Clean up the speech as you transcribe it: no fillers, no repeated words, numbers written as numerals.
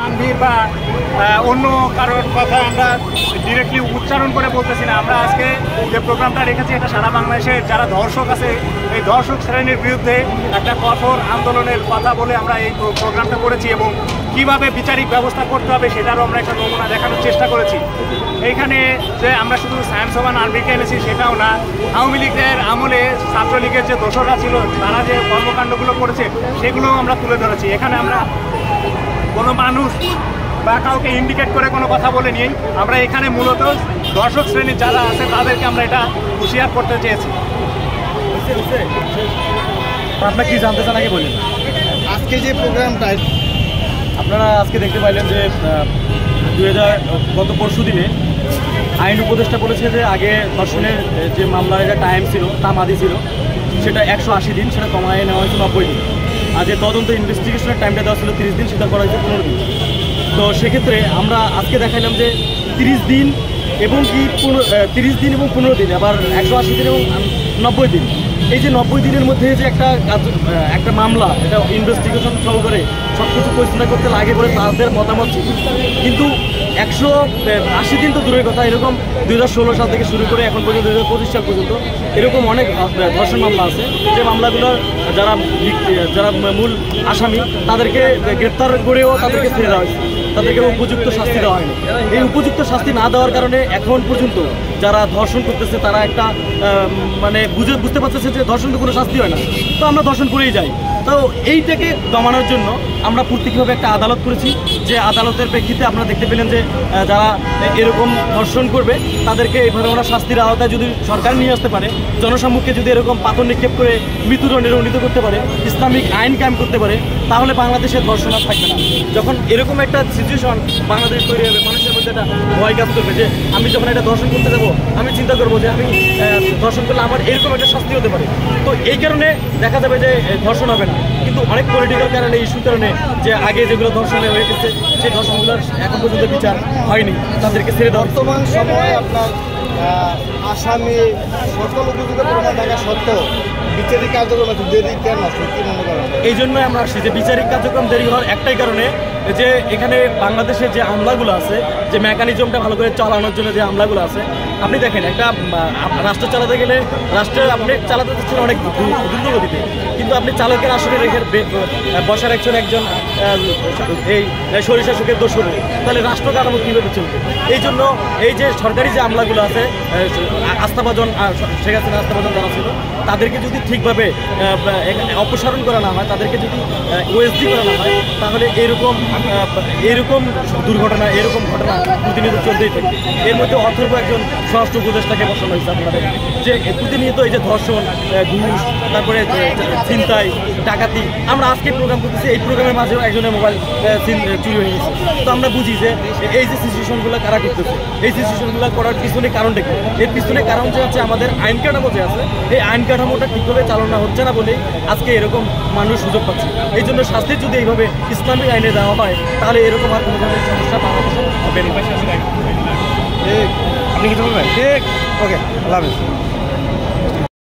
আনভির বা অন্য কারোর কথা আমরা ডিরেক্টলি উচ্চারণ করে বলতেছি না। আমরা আজকে যে প্রোগ্রামটা রেখেছি এটা সারা বাংলাদেশের যারা দর্শক আছে এই দর্শক শ্রেণীর বিরুদ্ধে একটা কঠোর আন্দোলনের কথা বলে আমরা এই প্রোগ্রামটা করেছি এবং কীভাবে বিচারিক ব্যবস্থা করতে হবে সেটারও আমরা একটা নমুনা দেখানোর চেষ্টা করেছি। এইখানে যে আমরা শুধু সায়েন্স ওভান আনভিকে এনেছি সেটাও না, আওয়ামী লীগের আমলে ছাত্রলীগের যে দোসররা ছিল তারা যে কর্মকাণ্ডগুলো করেছে সেগুলোও আমরা তুলে ধরেছি। এখানে আমরা কোনো মানুষ বা কাউকে ইন্ডিকেট করে কোনো কথা বলে নিই, আমরা এখানে মূলত দর্শক শ্রেণীর যারা আছে তাদেরকে আমরা এটা হুঁশিয়ার করতে চেয়েছি। আপনারা কি জানতে চান আগে বলেন। আজকে যে প্রোগ্রামটা আপনারা আজকে দেখতে পাইলেন যে গত পরশু দিনে আইন উপদেষ্টা বলেছে যে আগে ধর্ষণের যে মামলার একটা টাইম ছিল তামাদি ছিল সেটা 180 দিন, সেটা কমায় নেওয়া হয়েছে 90 দিন। আর যে তদন্ত ইনভেস্টিগেশনের টাইমটা দেওয়া ছিল 30 দিন, সেটা করা হয়েছে 15 দিন। তো সেক্ষেত্রে আমরা আজকে দেখাইলাম যে 30 দিন এবং 30 দিন এবং 15 দিন, আবার 180 দিন এবং 90 দিন, এই যে 90 দিনের মধ্যে যে একটা মামলা এটা ইনভেস্টিগেশন সহকারে সব কিছু পরিচালনা করতে লাগে বলে তাদের মতামত ছিল। কিন্তু 180 দিন তো দূরের কথা, এরকম 2016 সাল থেকে শুরু করে এখন পর্যন্ত 2025 সাল পর্যন্ত এরকম অনেক ধর্ষণ মামলা আছে যে মামলাগুলোর যারা মূল আসামি তাদেরকে গ্রেপ্তার করেও তাদেরকে ছেড়ে দেওয়া হয়েছে, তাদেরকে উপযুক্ত শাস্তি দেওয়া হয়নি। এই উপযুক্ত শাস্তি না দেওয়ার কারণে এখন পর্যন্ত যারা ধর্ষণ করতেছে তারা একটা মানে বুঝতে পারতেছে যে ধর্ষণ তো কোনো শাস্তি হয় না, তো আমরা ধর্ষণ করেই যাই। তো এইটাকে দমানোর জন্য আমরা প্রত্যেকভাবে একটা আদালত করেছি, যে আদালতের প্রেক্ষিতে আপনারা দেখতে পেলেন যে যারা এরকম ধর্ষণ করবে তাদেরকে এইভাবে আমরা শাস্তির আওতায় যদি সরকার নিয়ে আসতে পারে, জনসম্মুখে যদি এরকম পাথর নিক্ষেপ করে মৃত্যুদণ্ডে দণ্ডিত করতে পারে, ইসলামিক আইন কায়েম করতে পারে, তাহলে বাংলাদেশের ধর্ষণ আর থাকবে না। যখন এরকম একটা সিচুয়েশন বাংলাদেশ তৈরি হবে, মানুষের মধ্যে একটা ভয় কাজ করবে যে আমি যখন একটা ধর্ষণ করতে যাবো আমি চিন্তা করবো যে আমি ধর্ষণ করলে আমার এরকম একটা শাস্তি হতে পারে। তো এই কারণে দেখা যাবে যে ধর্ষণ হবে না। কিন্তু অনেক পলিটিক্যাল কারণে, ইস্যুর কারণে যে আগে যেগুলো ধর্ষণ হয়ে গেছে সেই ধর্ষণগুলোর এখন পর্যন্ত বিচার হয়নি, তাদেরকে ছেড়ে দেওয়া। বর্তমান সময়ে আপনার আসামি সকল উপযুক্ত প্রমাণ থাকা সত্ত্বেও বিচারিক কার্যক্রম একটু দেরি কেন আসছে কি মনে করেন? এই জন্যই আমরা আসছি যে বিচারিক কার্যক্রম দেরি হওয়ার একটাই কারণে যে এখানে বাংলাদেশের যে আমলাগুলো আছে, যে মেকানিজমটা ভালো করে চালানোর জন্য যে আমলাগুলো আছে, আপনি দেখেন একটা রাষ্ট্র চালাতে গেলে রাষ্ট্র আপনি চালাতে চাচ্ছেন অনেক দ্রুতগতিতে, কিন্তু আপনি চালকের আসলে রেখে বসার একজন এই স্বৈরশাসকের দোষ হলে তাহলে রাষ্ট্র কাঠামো কীভাবে চলবে? এই জন্য এই যে সরকারি যে আমলাগুলো আছে, আস্থাভাজন শেখ হাসিনা আস্থাভাজন যারা ছিল তাদেরকে যদি ঠিকভাবে অপসারণ করা না হয়, তাদেরকে যদি ওএসডি করা না হয়, তাহলে এরকম দুর্ঘটনা, এরকম ঘটনা প্রতিনিয়ত চলতেই থাকে। এর মধ্যে অথর্ব একজন স্বরাষ্ট্র উপদেষ্টাকে বসানো হয়েছে আপনাদের, যে প্রতিনিয়ত এই যে ধর্ষণ, ঘুষ, তারপরে ছিনতাই, ডাকাতি। আমরা আজকে প্রোগ্রাম করতেছি, এই প্রোগ্রামের মাঝেও একজনের মোবাইল চুরি হয়ে গেছে। তো আমরা বুঝি যে এই যে সিচুয়েশনগুলো কারা করতেছে, এই সিচুয়েশনগুলো করার পিছনে কারণটা কি? এর পিছনে কারণ যে হচ্ছে আমাদের আইন কাঠামো যে আছে, এই আইন কাঠামোটা ঠিকভাবে চালনা হচ্ছে না বলেই আজকে এরকম মানুষ সুযোগ পাচ্ছে। এই জন্য শাস্তির যদি এইভাবে ইসলামিক আইনে দেওয়া হয় তাহলে এরকম আর কোনো ধরনের সমস্যা বাংলাদেশে হবে না। ঠিক, আপনি কিছু বলবেন? ঠিক, ওকে, আল্লাহ হাফেজ।